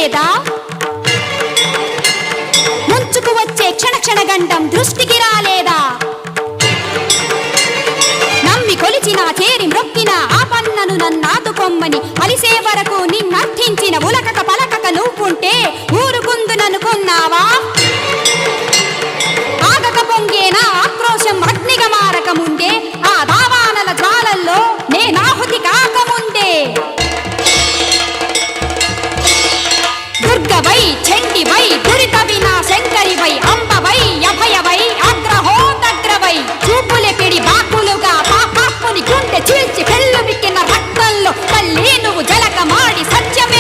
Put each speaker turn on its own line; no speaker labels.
లేదా? ముంచుకు వచ్చే క్షణ క్షణగండం దృష్టికి రాలేదా? నమ్మి కొలిచిన చేరి మ్రొక్కిన ఆ పన్నను నన్నాదుకొమ్మని అలిసే వరకు నిన్నర్థించిన ఉలకక పలకక నువ్వుంటే ఊరుకుందుననుకున్నావా? ఆగక పొంగేనా ఆక్రోశం అగ్నిగా మారకముందే, ఆ దావానల జ్వాలల్లో నేనాహుతి కాకముందే. దుర్గవై చండివై దురిత వినాశంకరివై అంబవై అభయవై అగ్రహోదగ్రవై చూపులే పిడి బాకులుగా పాపాత్ముని గుండె చీల్చి పెళ్ళు బిక్కిన రక్తంలో తల్లి నువ్వు జలకమాడి సత్యం